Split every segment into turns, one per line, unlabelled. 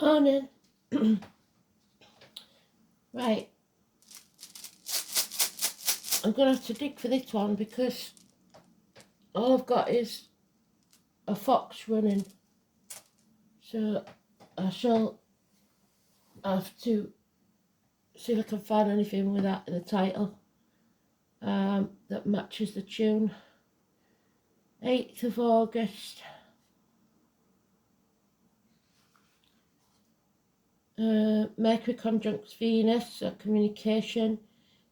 Morning. Right, I'm going to have to dig for this one because all I've got is a fox running. So I shall have to see if I can find anything with that in the title that matches the tune. 8th of August. Mercury conjuncts Venus, so communication.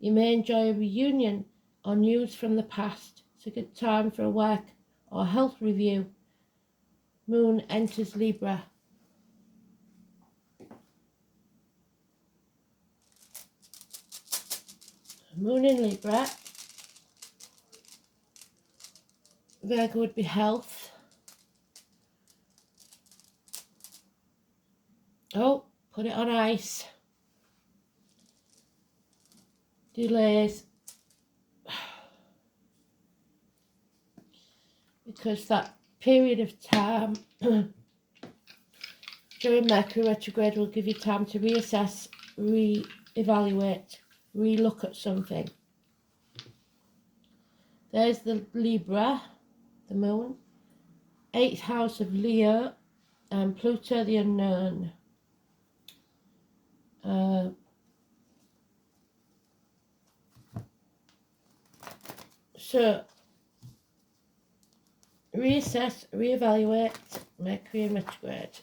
You may enjoy a reunion or news from the past. It's a good time for a work or health review. Moon enters Libra. Moon in Libra. Virgo would be health. Oh, put it on ice. Delays. Because that period of time during Mercury retrograde will give you time to reassess, re-evaluate, re-look at something. There's the Libra, the moon. 8th house of Leo and Pluto the unknown. So, reassess, reevaluate, Mercury in retrograde.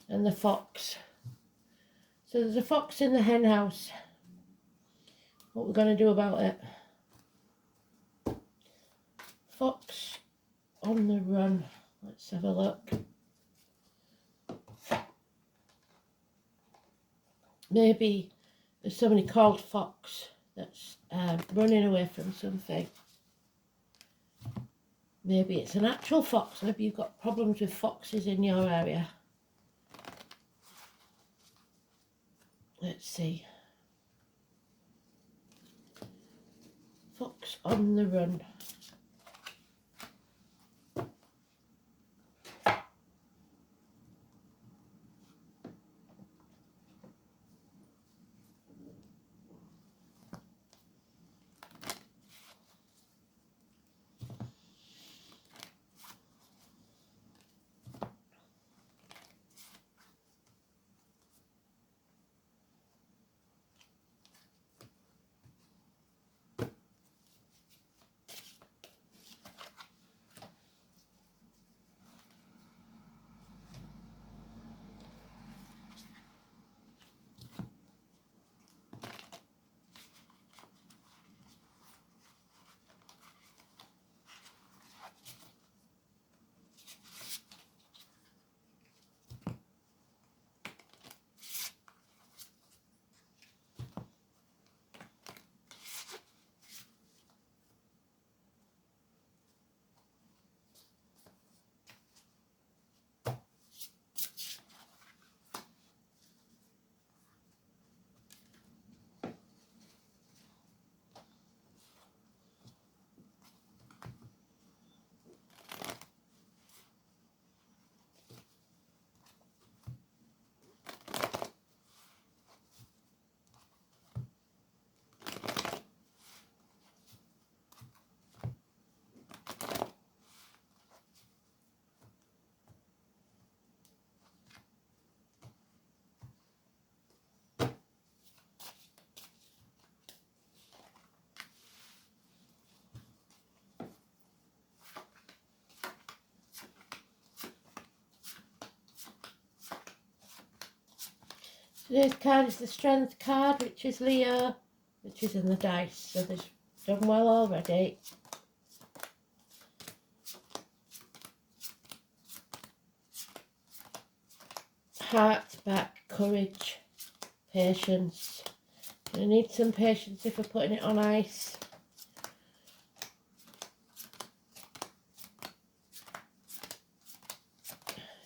And the fox. So there's a fox in the hen house. What we're going to do about it? Fox on the run. Let's have a look. Maybe there's somebody called Fox that's running away from something. Maybe it's an actual fox. Maybe you've got problems with foxes in your area. Let's see. Fox on the run. Today's card is the Strength card, which is Leo, which is in the dice. So they've done well already. Heart, back, courage, patience. You need some patience if we're putting it on ice.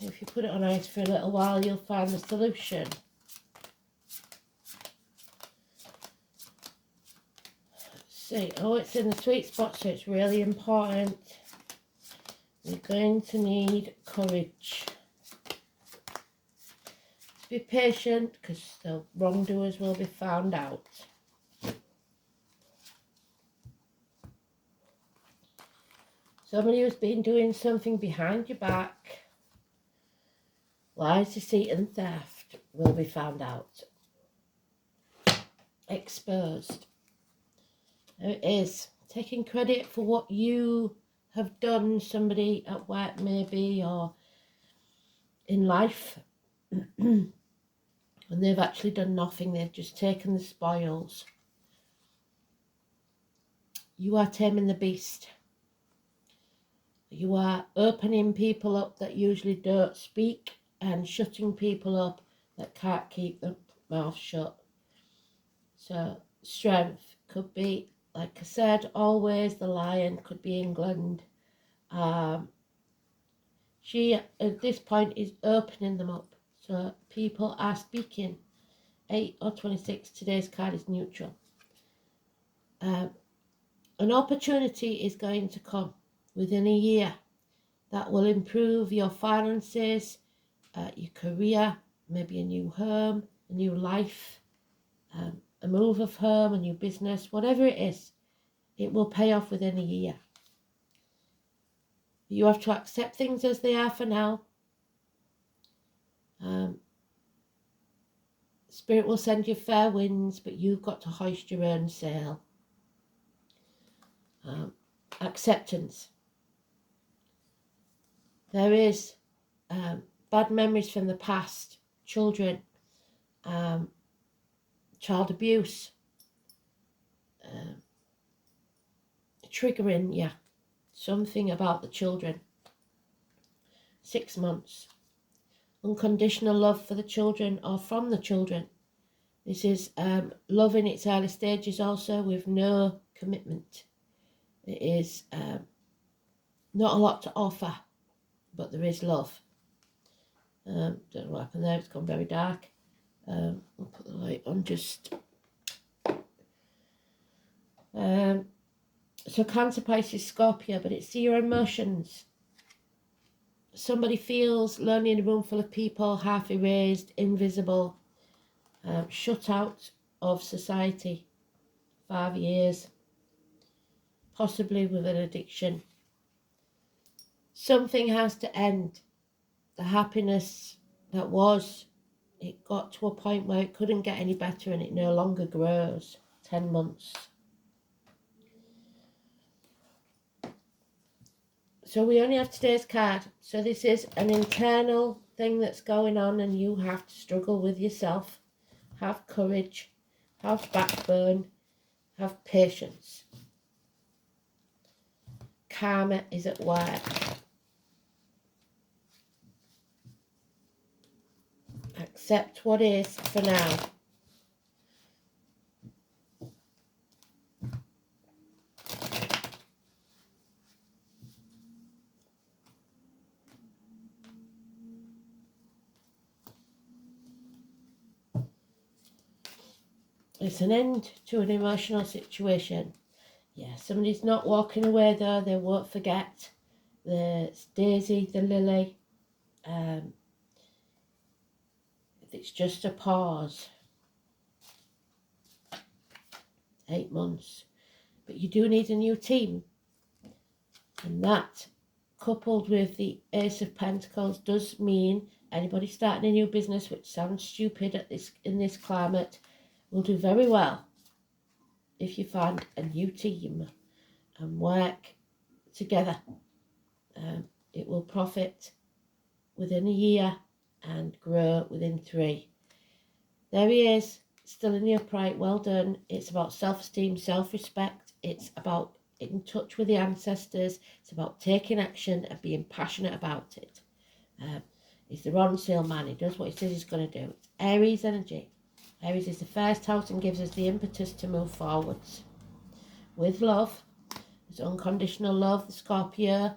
If you put it on ice for a little while, you'll find the solution. see. Oh, it's in the sweet spot, so it's really important. You're going to need courage. Be patient, because the wrongdoers will be found out. Somebody who's been doing something behind your back, lies, deceit and theft, will be found out. Exposed. There it is. Taking credit for what you have done, somebody at work maybe, or in life. And they've actually done nothing. They've just taken the spoils. You are taming the beast. You are opening people up that usually don't speak and shutting people up that can't keep their mouth shut. So strength could be, like I said, always the lion, could be England. She at this point is opening them up. So people are speaking. 8 or 26, today's card is neutral. An opportunity is going to come within a year that will improve your finances, your career, maybe a new home, a new life, a move of home, a new business, whatever it is, it will pay off within a year. You have to accept things as they are for now. Spirit will send you fair winds, but you've got to hoist your own sail. Acceptance. There is bad memories from the past, children, child abuse, triggering, yeah, something about the children. 6 months. Unconditional love for the children or from the children. This is love in its early stages also, with no commitment. It is not a lot to offer, but there is love. Don't know what happened there, it's gone very dark. I'll put the light on just. So Cancer, Pisces, Scorpio, but it's your emotions. Somebody feels lonely in a room full of people, half erased, invisible, shut out of society. 5 years, possibly with an addiction. Something has to end. The happiness that was, it got to a point where it couldn't get any better and it no longer grows. 10 months. So we only have today's card. So this is an internal thing that's going on and you have to struggle with yourself. Have courage. Have backbone. Have patience. Karma is at work. Accept what is for now. It's an end to an emotional situation. Yeah, somebody's not walking away though. They won't forget. There's Daisy, the lily. It's just a pause. 8 months. But you do need a new team. And that, coupled with the Ace of Pentacles, does mean anybody starting a new business, which sounds stupid at in this climate, will do very well if you find a new team and work together. It will profit within a year and grow within 3. There he is, still in the upright. Well done. It's about self-esteem, self-respect. It's about in touch with the ancestors. It's about taking action and being passionate about it. He's the Ron Seal man. He does what he says he's going to do. It's Aries energy. Aries is the first house and gives us the impetus to move forwards. With love, there's unconditional love, the Scorpio,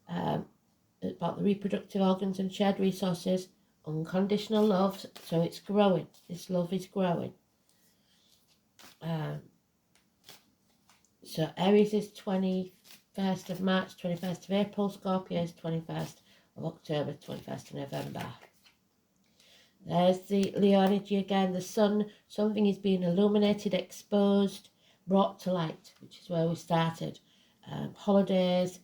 about the reproductive organs and shared resources. Unconditional love, so it's growing. This love is growing. So Aries is 21st of March, 21st of April. Scorpio is 21st of October, 21st of November. There's the Leo energy again. The sun, something is being illuminated, exposed, brought to light, which is where we started. Holidays,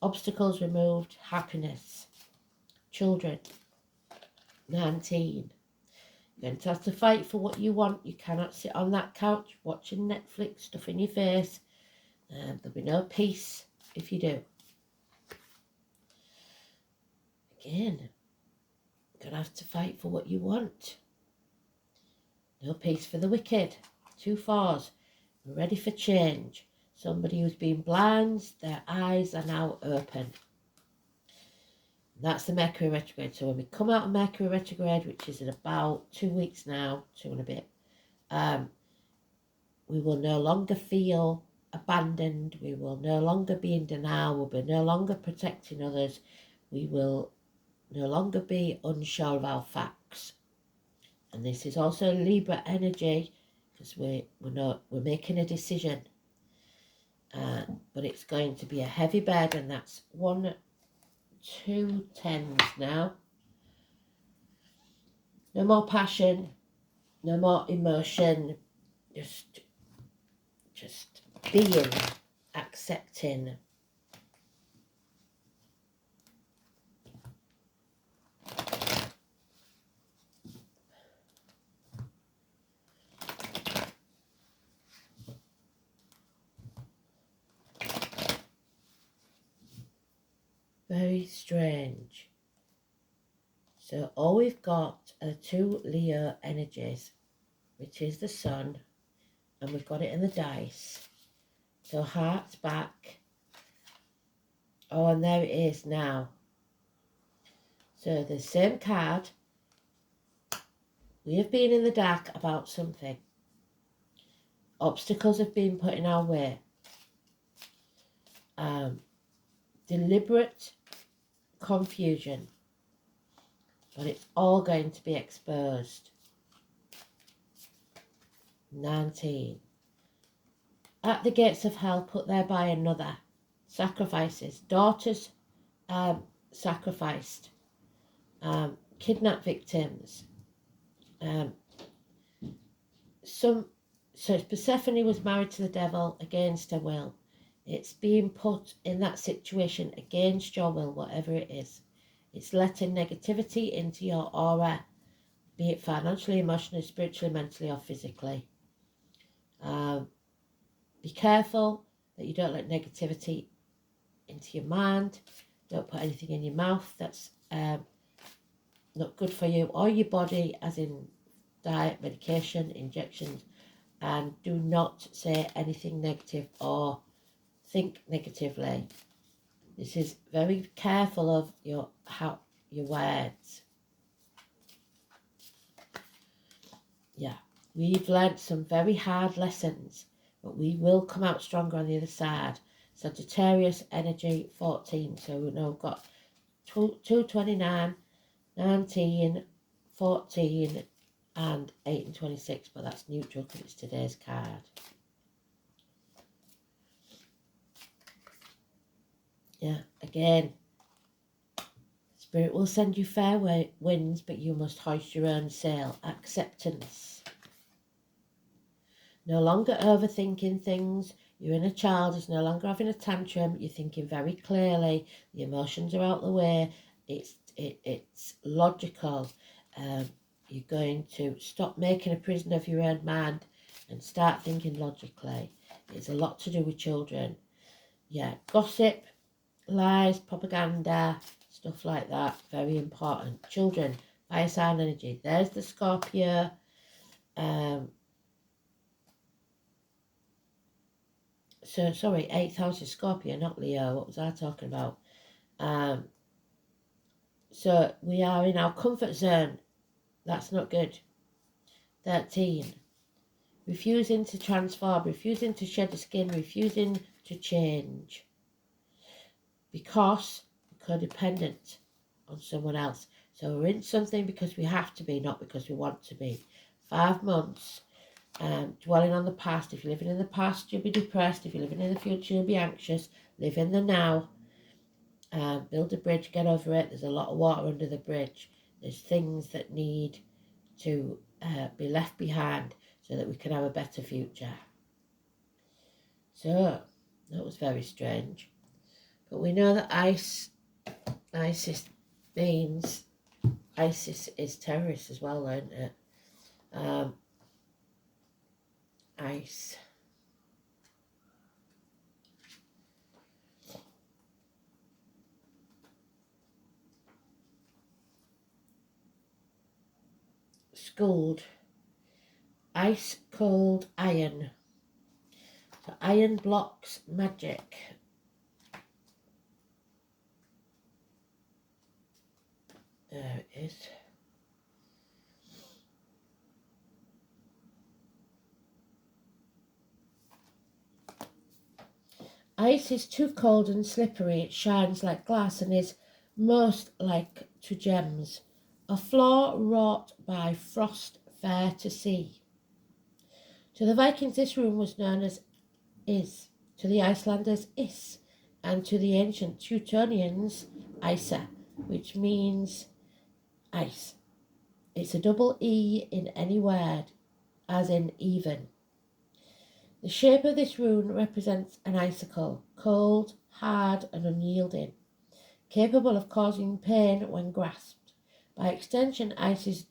obstacles removed, happiness. Children, 19. You're going to have to fight for what you want. You cannot sit on that couch watching Netflix, stuff in your face. There'll be no peace if you do. Again, you're going to have to fight for what you want. No peace for the wicked. 2 4s. We're ready for change. Somebody who's been blind, their eyes are now open. That's the Mercury retrograde. So when we come out of Mercury retrograde, which is in about 2 weeks now, 2 and a bit, we will no longer feel abandoned. We will no longer be in denial. We'll be no longer protecting others. We will no longer be unsure of our facts. And this is also Libra energy, because we're making a decision. But it's going to be a heavy bed, and that's 1, 2 10s now. No more passion, no more emotion, just being, accepting. Very strange. So all we've got are 2 Leo energies, which is the sun, and we've got it in the dice. So hearts back. Oh, and there it is now. So the same card. We have been in the dark about something. Obstacles have been put in our way. Deliberate confusion. But it's all going to be exposed. 19. At the gates of hell, put there by another. Sacrifices. Daughters sacrificed. Kidnapped victims. So Persephone was married to the devil against her will. It's being put in that situation against your will, whatever it is. It's letting negativity into your aura, be it financially, emotionally, spiritually, mentally, or physically. Be careful that you don't let negativity into your mind. Don't put anything in your mouth that's not good for you or your body, as in diet, medication, injections. And do not say anything negative or think negatively. This is very careful of your words. Yeah, we've learnt some very hard lessons, but we will come out stronger on the other side. Sagittarius energy 14. So we know we've got 229, 19, 14, and 8 and 26, but that's neutral because it's today's card. Yeah, again, Spirit will send you fair winds, but you must hoist your own sail. Acceptance. No longer overthinking things. Your inner child is no longer having a tantrum. You're thinking very clearly. The emotions are out the way. It's logical. You're going to stop making a prisoner of your own mind and start thinking logically. It's a lot to do with children. Yeah, gossip, lies, propaganda, stuff like that, very important. Children, fire sign energy. There's the Scorpio. So sorry, 8th house is Scorpio, not Leo. What was I talking about? So we are in our comfort zone. That's not good. 13. Refusing to transform, refusing to shed the skin, refusing to change. Because we're codependent on someone else. So we're in something because we have to be, not because we want to be. 5 months. dwelling on the past. If you're living in the past, you'll be depressed. If you're living in the future, you'll be anxious. Live in the now. Build a bridge, get over it. There's a lot of water under the bridge. There's things that need to be left behind so that we can have a better future. So, that was very strange. But we know that ISIS means, ISIS is terrorist as well, isn't it? ICE. Schooled. Ice cold iron. So iron blocks magic. There it is. Ice is too cold and slippery. It shines like glass and is most like to gems. A flaw wrought by frost fair to see. To the Vikings this room was known as Is, to the Icelanders Is, and to the ancient Teutonians Isa, which means ice. It's a double E in any word, as in even. The shape of this rune represents an icicle, cold, hard and unyielding, capable of causing pain when grasped. By extension, ice is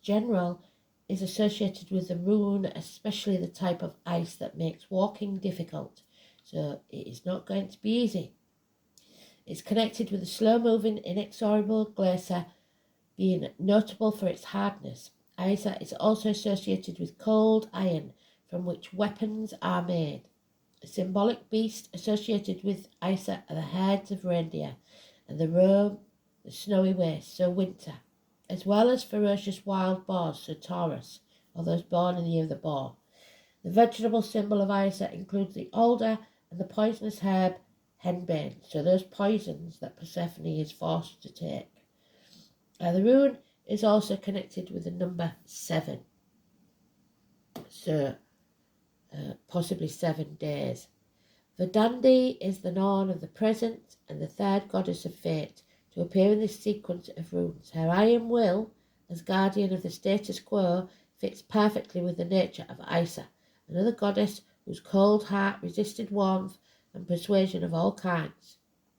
associated with the rune, especially the type of ice that makes walking difficult, so it is not going to be easy. It's connected with the slow-moving, inexorable glacier, being notable for its hardness. Isa is also associated with cold iron, from which weapons are made. A symbolic beast associated with Isa are the heads of reindeer, and the roam the snowy waste, so winter, as well as ferocious wild boars, so Taurus, or those born in the year of the boar. The vegetable symbol of Isa includes the alder and the poisonous herb henbane, so those poisons that Persephone is forced to take. The rune is also connected with the number 7, so possibly 7 days. Verdandi is the Norn of the present and the third goddess of fate to appear in this sequence of runes. Her iron will, as guardian of the status quo, fits perfectly with the nature of Isa, another goddess whose cold heart resisted warmth and persuasion of all kinds,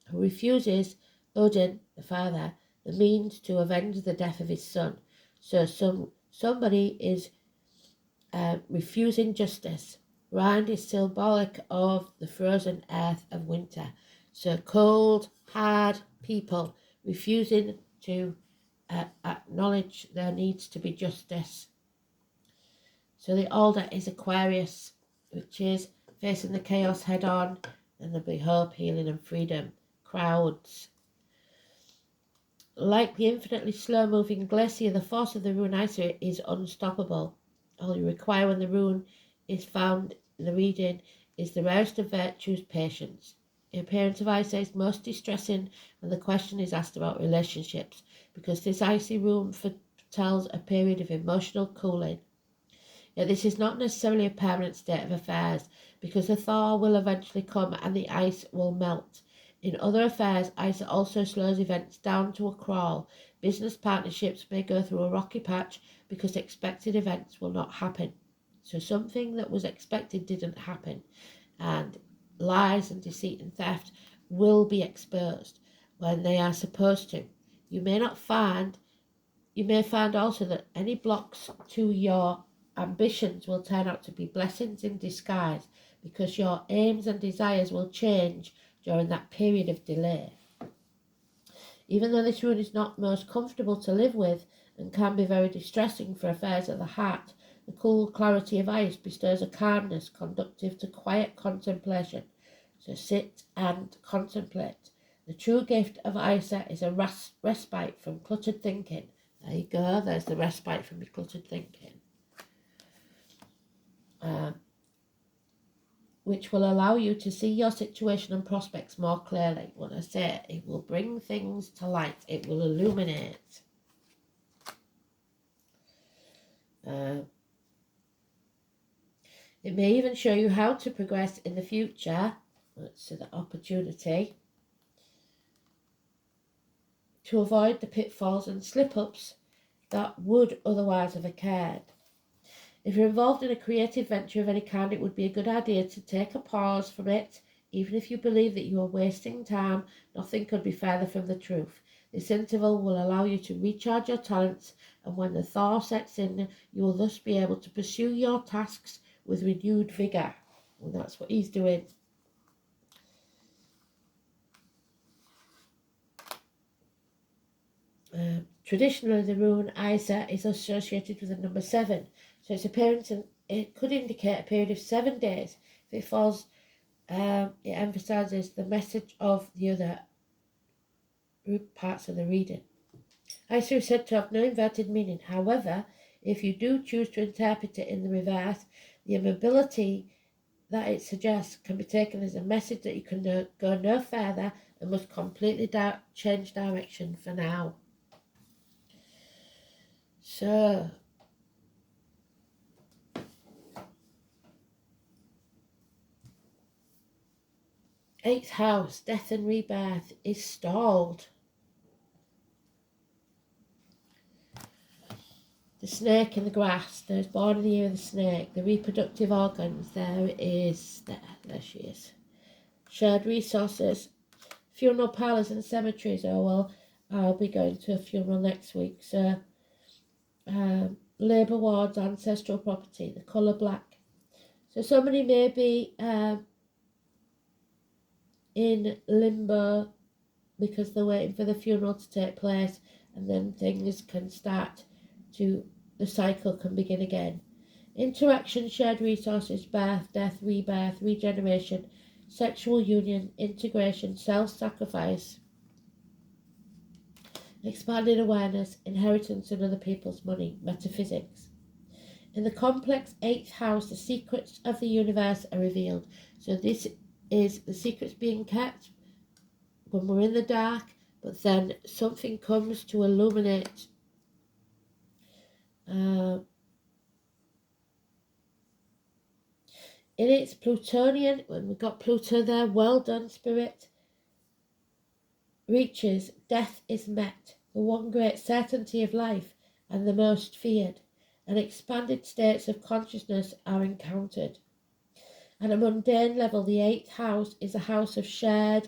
who refuses Odin, the father, the means to avenge the death of his son. So somebody is refusing justice. Rind is symbolic of the frozen earth of winter. So cold, hard people refusing to acknowledge there needs to be justice. So the alder is Aquarius, which is facing the chaos head on, and there'll be hope, healing and freedom. Crowds. Like the infinitely slow-moving glacier, the force of the rune Isa is unstoppable. All you require when the rune is found in the reading is the rarest of virtues, patience. The appearance of Isa is most distressing when the question is asked about relationships, because this icy rune foretells a period of emotional cooling. Yet this is not necessarily a permanent state of affairs, because the thaw will eventually come and the ice will melt. In other affairs, ice also slows events down to a crawl. Business partnerships may go through a rocky patch because expected events will not happen. So something that was expected didn't happen, and lies and deceit and theft will be exposed when they are supposed to. You may find also that any blocks to your ambitions will turn out to be blessings in disguise, because your aims and desires will change during that period of delay. Even though this rune is not most comfortable to live with and can be very distressing for affairs of the heart, the cool clarity of ice bestows a calmness conducive to quiet contemplation. So sit and contemplate. The true gift of Isa is a respite from cluttered thinking. There you go, there's the respite from the cluttered thinking. Which will allow you to see your situation and prospects more clearly. When I say it will bring things to light, it will illuminate. It may even show you how to progress in the future. Let's see the opportunity to avoid the pitfalls and slip-ups that would otherwise have occurred. If you're involved in a creative venture of any kind, it would be a good idea to take a pause from it. Even if you believe that you are wasting time, nothing could be further from the truth. This interval will allow you to recharge your talents, and when the thaw sets in, you will thus be able to pursue your tasks with renewed vigour. And that's what he's doing. Traditionally, the rune Isa is associated with the number 7, so its appearance it could indicate a period of 7 days. If it falls, it emphasises the message of the other parts of the reading. Isa is said to have no inverted meaning. However, if you do choose to interpret it in the reverse, the immobility that it suggests can be taken as a message that you can go no further and must completely change direction for now. So, 8th house, death and rebirth, is stalled. The snake in the grass, there's born in the year of the snake. The reproductive organs, there she is. Shared resources, funeral parlours and cemeteries. Oh well, I'll be going to a funeral next week. So, labour wards, ancestral property, the colour black. So somebody may be in limbo because they're waiting for the funeral to take place, and then things can start to, the cycle can begin again. Interaction, shared resources, birth, death, rebirth, regeneration, sexual union, integration, self-sacrifice, expanded awareness, inheritance in other people's money, metaphysics. In the complex 8th house, the secrets of the universe are revealed. So this is the secrets being kept when we're in the dark, but then something comes to illuminate in its Plutonian, when we've got Pluto there, well done, Spirit, reaches, death is met, the one great certainty of life and the most feared, and expanded states of consciousness are encountered. At a mundane level, the 8th house is a house of shared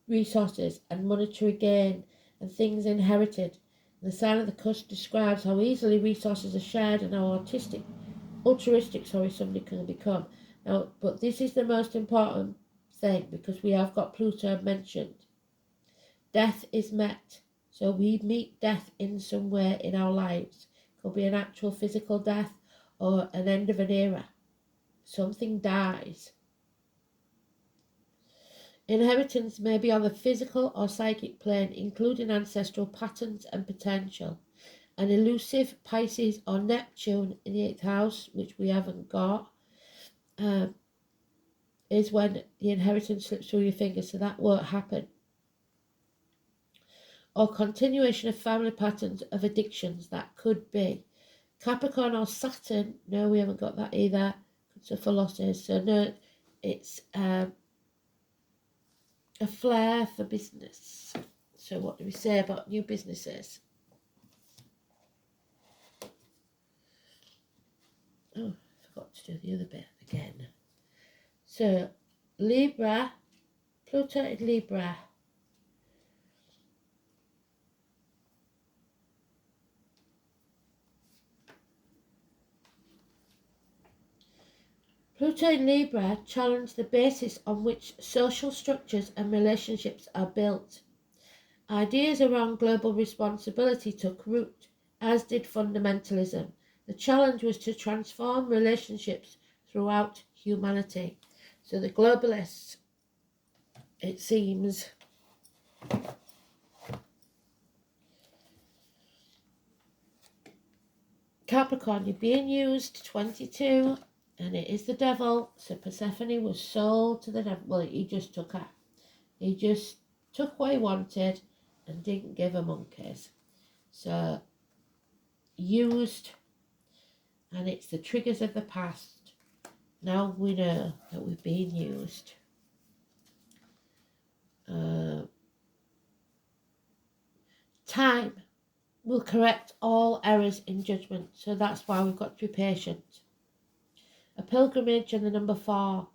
resources and monetary gain and things inherited. The sign of the cusp describes how easily resources are shared and how altruistic somebody can become. Now, but this is the most important thing, because we have got Pluto mentioned. Death is met. So we meet death in some way in our lives. It could be an actual physical death or an end of an era. Something dies. Inheritance may be on the physical or psychic plane, including ancestral patterns and potential. An elusive Pisces or Neptune in the 8th house, which we haven't got, is when the inheritance slips through your fingers, so that won't happen. Or continuation of family patterns of addictions, that could be. Capricorn or Saturn, no, we haven't got that either. Could suffer losses, so no, it's a flair for business. So what do we say about new businesses? Oh, I forgot to do the other bit again. So, Libra, Pluto in Libra. Pluto in Libra challenged the basis on which social structures and relationships are built. Ideas around global responsibility took root, as did fundamentalism. The challenge was to transform relationships throughout humanity. So the globalists, it seems, Capricorn, you're being used, 22, and it is the devil. So Persephone was sold to the devil. Well, he just took her. He just took what he wanted and didn't give a monkeys. So, used, and it's the triggers of the past. Now we know that we've been used. Time will correct all errors in judgment, so that's why we've got to be patient. A pilgrimage and the number 4.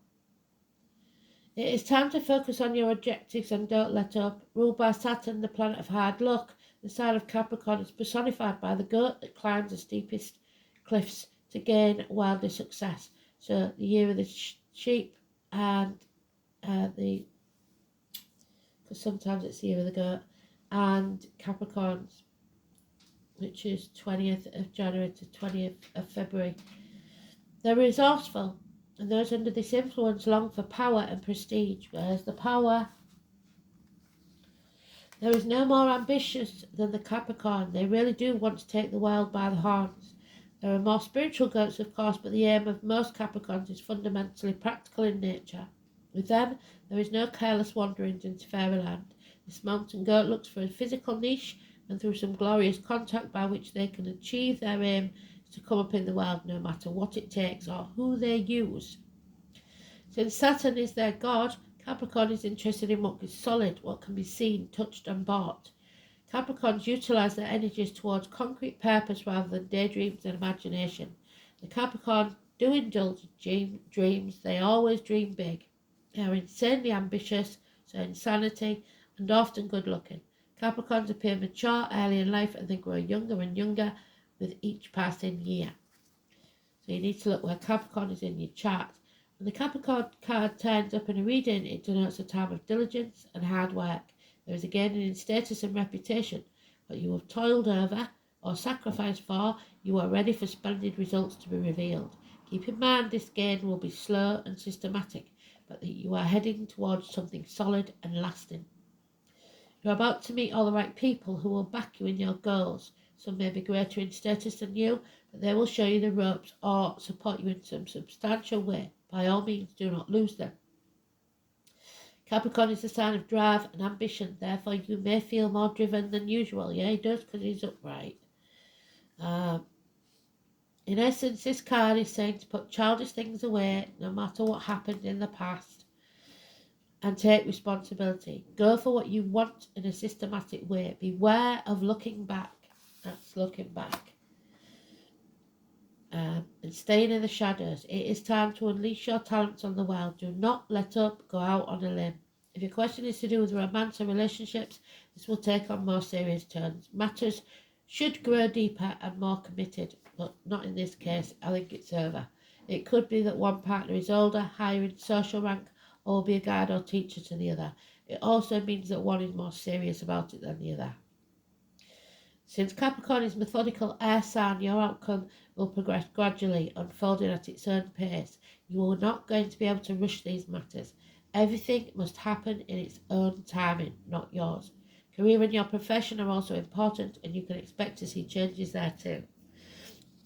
It is time to focus on your objectives and don't let up. Ruled by Saturn, the planet of hard luck, the sign of Capricorn is personified by the goat that climbs the steepest cliffs to gain worldly success. So the year of the sheep and because sometimes it's the year of the goat, and Capricorns, which is 20th of January to 20th of February. They're resourceful, and those under this influence long for power and prestige, whereas the power, there is no more ambitious than the Capricorn. They really do want to take the world by the horns. There are more spiritual goats, of course, but the aim of most Capricorns is fundamentally practical in nature. With them, there is no careless wanderings into fairyland. This mountain goat looks for a physical niche and through some glorious contact by which they can achieve their aim is to come up in the world no matter what it takes or who they use. Since Saturn is their god, Capricorn is interested in what is solid, what can be seen, touched and bought. Capricorns utilise their energies towards concrete purpose rather than daydreams and imagination. The Capricorns do indulge in dreams, they always dream big. They are insanely ambitious, so insanity, and often good looking. Capricorns appear mature early in life and they grow younger and younger with each passing year. So you need to look where Capricorn is in your chart. When the Capricorn card turns up in a reading, it denotes a time of diligence and hard work. There is a gaining in status and reputation. What you have toiled over or sacrificed for, you are ready for splendid results to be revealed. Keep in mind this gain will be slow and systematic, but that you are heading towards something solid and lasting. You are about to meet all the right people who will back you in your goals. Some may be greater in status than you, but they will show you the ropes or support you in some substantial way. By all means, do not lose them. Capricorn is a sign of drive and ambition, therefore you may feel more driven than usual. Yeah, he does, because he's upright. In essence, this card is saying to put childish things away, no matter what happened in the past, and take responsibility. Go for what you want in a systematic way. Beware of looking back. That's looking back. And staying in the shadows. It is time to unleash your talents on the world. Do not let up. Go out on a limb. If your question is to do with romance and relationships, this will take on more serious turns. Matters should grow deeper and more committed, but not in this case. I think it's over. It could be that one partner is older, higher in social rank, or will be a guide or teacher to the other. It also means that one is more serious about it than the other. Since Capricorn is methodical air sign, your outcome will progress gradually, unfolding at its own pace. You are not going to be able to rush these matters. Everything must happen in its own timing, not yours. Career and your profession are also important, and you can expect to see changes there too.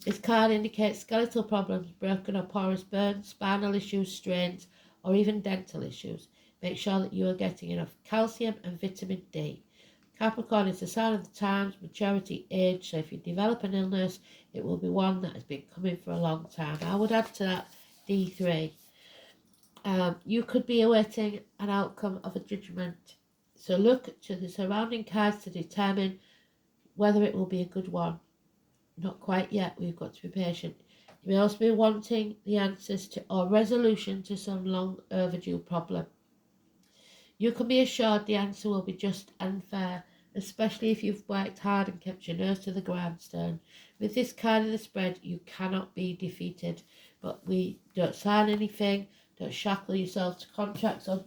This card indicates skeletal problems, broken or porous bones, spinal issues, strains, or even dental issues. Make sure that you are getting enough calcium and vitamin D. Capricorn is the sign of the times, maturity, age, so if you develop an illness, it will be one that has been coming for a long time. I would add to that D3. You could be awaiting an outcome of a judgment. So look to the surrounding cards to determine whether it will be a good one. Not quite yet, we've got to be patient. You may also be wanting the answers to or resolution to some long overdue problem. You can be assured the answer will be just and fair, especially if you've worked hard and kept your nose to the grindstone. With this card in the spread, you cannot be defeated. But we don't sign anything, don't shackle yourself to contracts or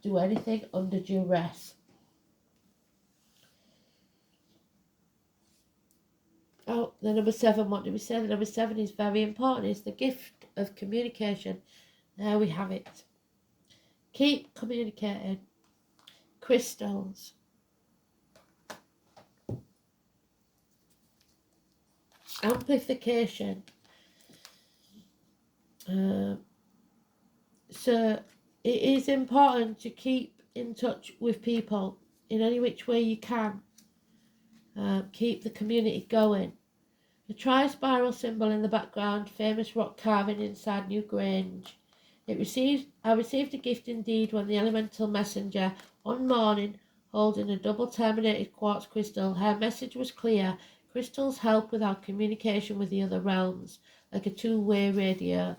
do anything under duress. Oh, the number 7, what did we say? The number 7 is very important. It's the gift of communication. There we have it. Keep communicating. Crystals. Amplification. So it is important to keep in touch with people in any which way you can. Keep the community going. The tri-spiral symbol in the background, famous rock carving inside New Grange. I received a gift indeed when the elemental messenger, one morning, holding a double terminated quartz crystal. Her message was clear. Crystals help with our communication with the other realms, like a two-way radio.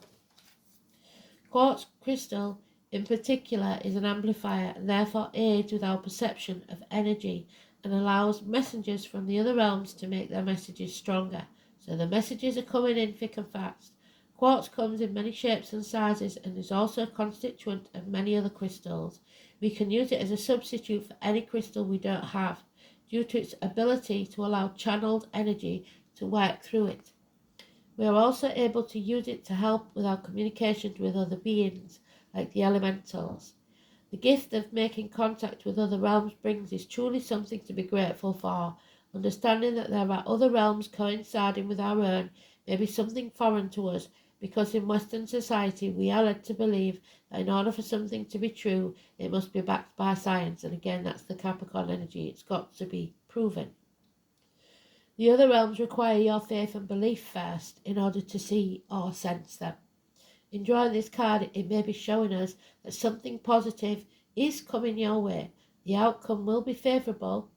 Quartz crystal, in particular, is an amplifier and therefore aids with our perception of energy and allows messengers from the other realms to make their messages stronger. So the messages are coming in thick and fast. Quartz comes in many shapes and sizes and is also a constituent of many other crystals. We can use it as a substitute for any crystal we don't have, due to its ability to allow channeled energy to work through it. We are also able to use it to help with our communications with other beings, like the elementals. The gift of making contact with other realms brings is truly something to be grateful for. Understanding that there are other realms coinciding with our own may be something foreign to us, because in Western society we are led to believe that in order for something to be true, it must be backed by science, and again that's the Capricorn energy, it's got to be proven. The other realms require your faith and belief first in order to see or sense them. In drawing this card, it may be showing us that something positive is coming your way. The outcome will be favourable,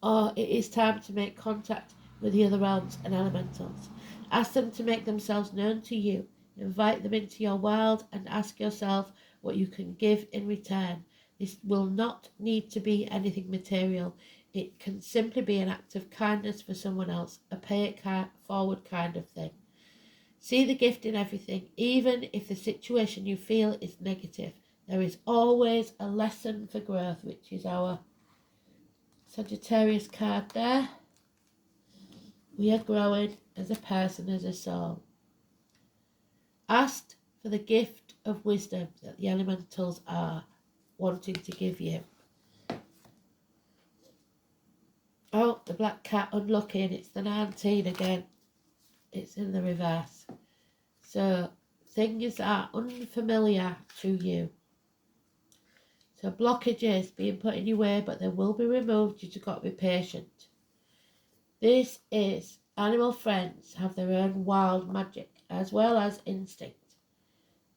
or it is time to make contact with the other realms and elementals. Ask them to make themselves known to you. Invite them into your world and ask yourself what you can give in return. This will not need to be anything material. It can simply be an act of kindness for someone else, a pay it forward kind of thing. See the gift in everything, even if the situation you feel is negative. There is always a lesson for growth, which is our Sagittarius card there. We are growing as a person, as a soul. Ask for the gift of wisdom that the elementals are wanting to give you. Oh, the black cat, unlucky, and it's the 19 again. It's in the reverse. So things are unfamiliar to you. So blockages being put in your way, but they will be removed. You just got to be patient. This is animal friends have their own wild magic as well as instinct.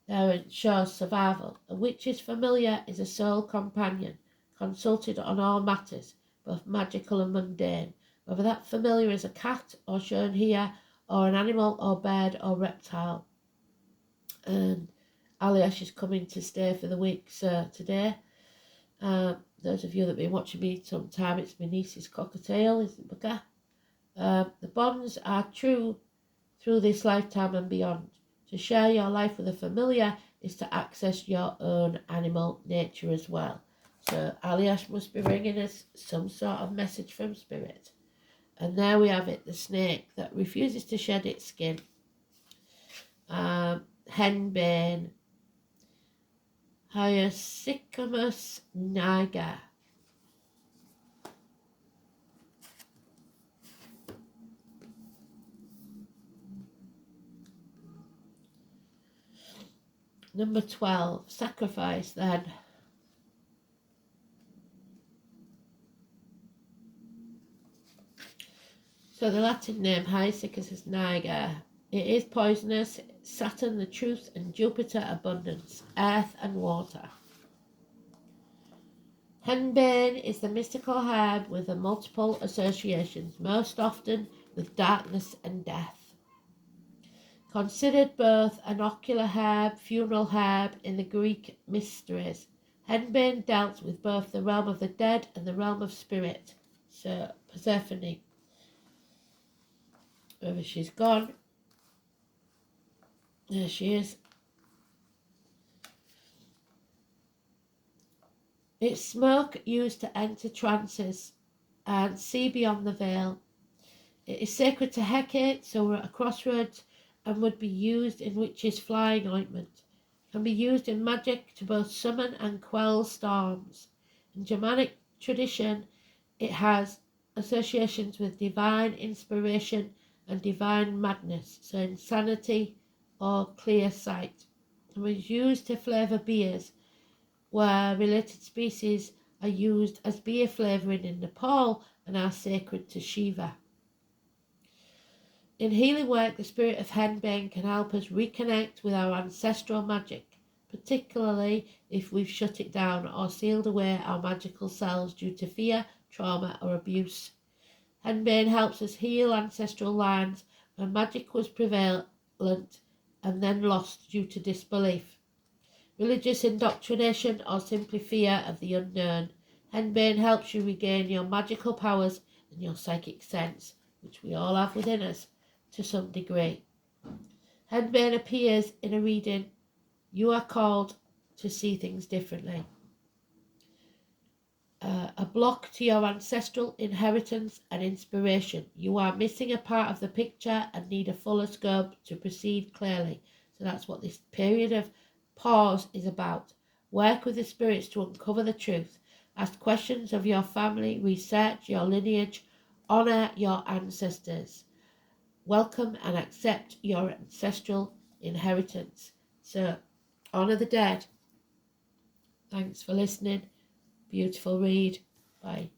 Therein shows survival. A witch's familiar is a soul companion, consulted on all matters, both magical and mundane. Whether that familiar is a cat or shown here, or an animal or bird or reptile. And Aliash is coming to stay for the week, so today, those of you that have been watching me some time, it's my niece's cockatiel, isn't it? The bonds are true through this lifetime and beyond. To share your life with a familiar is to access your own animal nature as well. So Aliash must be bringing us some sort of message from spirit. And there we have it, the snake that refuses to shed its skin. Henbane, Hyoscyamus niger. Number 12, sacrifice then. So the Latin name Hyoscyamus niger. It is poisonous. Saturn, the truth, and Jupiter, abundance, earth and water. Henbane is the mystical herb with the multiple associations, most often with darkness and death. Considered both an ocular herb, funeral herb in the Greek mysteries, Henbane dealt with both the realm of the dead and the realm of spirit. So Persephone, wherever she's gone, there she is. It's smoke used to enter trances and see beyond the veil. It is sacred to Hecate, so we're at a crossroads, and would be used in witches' flying ointment. It can be used in magic to both summon and quell storms. In Germanic tradition, it has associations with divine inspiration and divine madness, so insanity or clear sight. It was used to flavour beers, where related species are used as beer flavouring in Nepal and are sacred to Shiva. In healing work, the spirit of henbane can help us reconnect with our ancestral magic, particularly if we've shut it down or sealed away our magical selves due to fear, trauma or abuse. Henbane helps us heal ancestral lines when magic was prevalent and then lost due to disbelief, religious indoctrination or simply fear of the unknown. Henbane helps you regain your magical powers and your psychic sense, which we all have within us to some degree. Henbane appears in a reading. You are called to see things differently. A block to your ancestral inheritance and inspiration. You are missing a part of the picture and need a fuller scope to proceed clearly. So that's what this period of pause is about. Work with the spirits to uncover the truth. Ask questions of your family, research your lineage, honour your ancestors. Welcome and accept your ancestral inheritance. So, honour the dead. Thanks for listening. Beautiful read. Bye.